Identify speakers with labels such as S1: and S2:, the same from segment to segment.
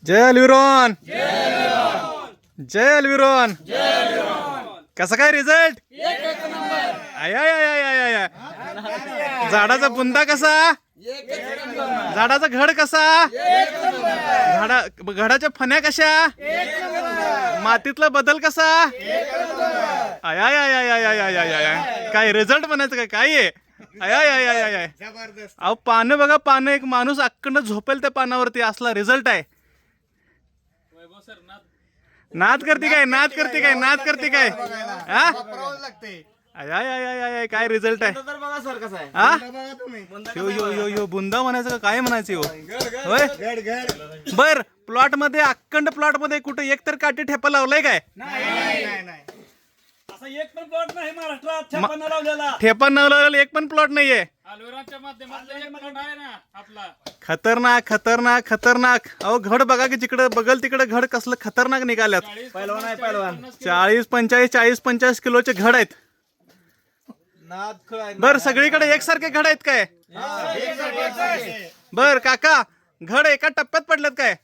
S1: जय अल्विरॉन, जय अल्विरॉन. कसा काय रिझल्ट? झाडाचा बुंदा कसा? झाडाचा घड कसा? घडाच्या फण्या कशा? मातीतला बदल कसा? काय रिझल्ट म्हणायचं काय? काय आहे? अहो पानं बघा, पानं. एक माणूस अक्कंड झोपेल त्या पानावरती, असला रिझल्ट आहे. नाद करते काय? नाद करते काय? नाद करते काय? काय रिझल्ट आहे? यो बुंदा म्हणायचं का काय म्हणायचं? होय. बर, प्लॉट मध्ये, अखंड प्लॉट मध्ये कुठे एक तर काठी ठेपा लावलाय काय?
S2: एक पण प्लॉट नाही महाराष्ट्रात ठेपा न लावलेला.
S1: ठेपा न लावलेला एक पण प्लॉट नाहीये.
S2: अल्विरॉनच्या माध्यमातून एक प्लॉट आहे ना आपला.
S1: खतरनाक, खतरनाक, खतरनाक. अहो घड बघा की जिकडे बघल तिकडे घड कसलं खतरनाक निघाल्यात. 40-45 किलोचे घड आहेत. बर, सगळीकडे एकसारखे घड आहेत काय? बर काका, घड एका टप्प्यात पडलेत काय?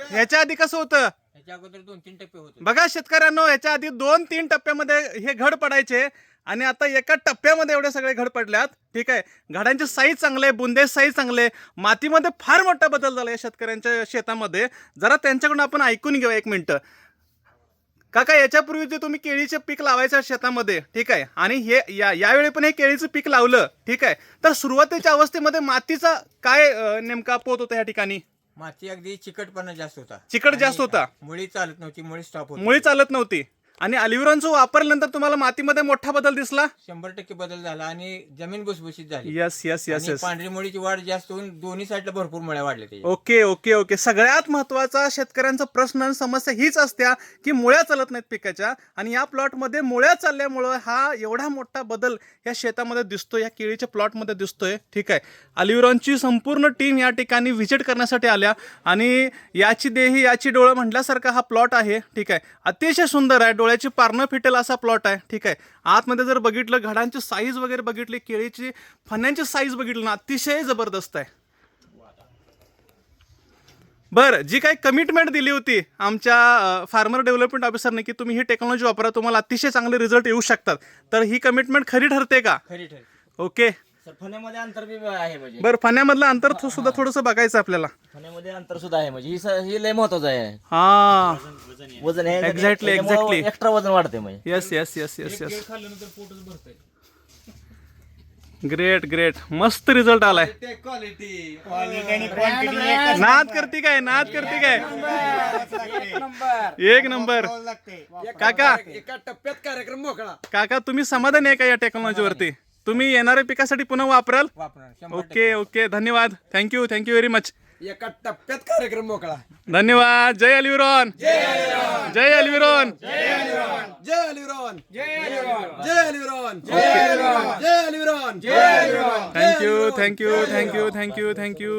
S1: ह्याच्या आधी कसं होतं?
S3: अगोदर 2-3 टप्पे होते.
S1: बघा शेतकऱ्यांनो, ह्याच्या आधी 2-3 टप्प्यामध्ये हे घड पडायचे आणि आता एका टप्प्यामध्ये एवढे सगळे घड पडल्यात. ठीक आहे, घडांची साईज चांगले, बुंदे साईज चांगले, मातीमध्ये फार मोठा बदल झाला या शेतकऱ्यांच्या शेतामध्ये. जरा त्यांच्याकडून आपण ऐकून घेऊया एक मिनिट. काका, याच्यापूर्वी जे तुम्ही केळीचे पीक लावायचं शेतामध्ये, ठीक आहे, आणि हे यावेळी पण हे केळीचं पीक लावलं, ठीक आहे, तर सुरुवातीच्या अवस्थेमध्ये मातीचा काय नेमका पोत होता या ठिकाणी?
S3: माती अगदी चिकटपणा जास्त होता.
S1: चिकट जास्त होता.
S3: मुळी चालत नव्हती, मुळी स्टॉप होती.
S1: मुळी चालत नव्हती. आणि अल्विरॉनचं वापरल्यानंतर तुम्हाला मातीमध्ये मोठा बदल दिसला?
S3: 100% बदल झाला आणि जमीन भुसभुशीत झाली.
S1: यस यस यस
S3: आणि
S1: यस.
S3: पांढरी मुळीची वाढ जास्त होऊन दोन्ही साईडला भरपूर मुळ्या वाढल्या त्याच्या.
S1: Okay okay okay. सगळ्यात महत्वाचा शेतकऱ्यांचा प्रश्न आणि समस्या हीच असत्या की मुळ्या चालत नाहीत पिकाच्या, आणि या प्लॉटमध्ये मुळ्या चालल्यामुळं हा एवढा मोठा बदल या शेतामध्ये दिसतोय, या केळीच्या प्लॉटमध्ये दिसतोय. ठीक आहे, अल्विरॉनची संपूर्ण टीम या ठिकाणी व्हिजिट करण्यासाठी आल्या आणि याची देही याची डोळं म्हटल्यासारखा हा प्लॉट आहे. ठीक आहे, अतिशय सुंदर आहे, डोळ्याची पारणं फिटेल असा प्लॉट आहे. ठीक आहे, आतमध्ये जर बघितलं, घडांची साईज वगैरे बघितली, केळीची फण्यांची साईज बघितली ना, अतिशय जबरदस्त आहे. बरं, जी काही कमिटमेंट दिली होती आमच्या फार्मर डेव्हलपमेंट ऑफिसरने की तुम्ही ही टेक्नॉलॉजी वापरा, तुम्हाला अतिशय चांगले रिझल्ट येऊ शकतात, तर ही कमिटमेंट खरी ठरते का?
S3: खरी ठरली.
S1: ओके.
S3: सर, फण्यामध्ये अंतर बी आहे म्हणजे.
S1: बरं, फण्यामधलं अंतर सुद्धा थोडंसं बघायचं आपल्याला.
S3: फण्यामध्ये अंतर सुद्धा आहे म्हणजे ही लय महत्वाचं आहे.
S1: हा,
S3: वजन आहे
S1: एक्झॅक्टली एक्झॅक्टली.
S3: एक्स्ट्रा वजन वाढते म्हणजे.
S1: Yes yes yes yes yes.
S2: खाल्ल्यानंतर पोटच भरतंय.
S1: ग्रेट ग्रेट, मस्त रिझल्ट आलाय. नाद करते काय? नाद करते काय? एक नंबर. काका,
S2: एका टप्प्यात कार्यक्रम मोकळा.
S1: काका तुम्ही समाधानी आहे का या टेक्नॉलॉजीवरती? तुम्ही येणाऱ्या पिकासाठी पुन्हा वापराल?
S3: वापरणार.
S1: ओके ओके, धन्यवाद. Thank you thank you very much.
S2: एका टप्प्यात कार्यक्रम मोकळा.
S1: धन्यवाद. जय अल्विरॉन, जय अल्विरॉन,
S2: जय अल्विरॉन, जय अल्विरॉन, जय अल्विरॉन, जय अल्विरॉन, जय अल्विरॉन, जय अल्विरॉन.
S1: Thank you thank you thank you thank you thank you.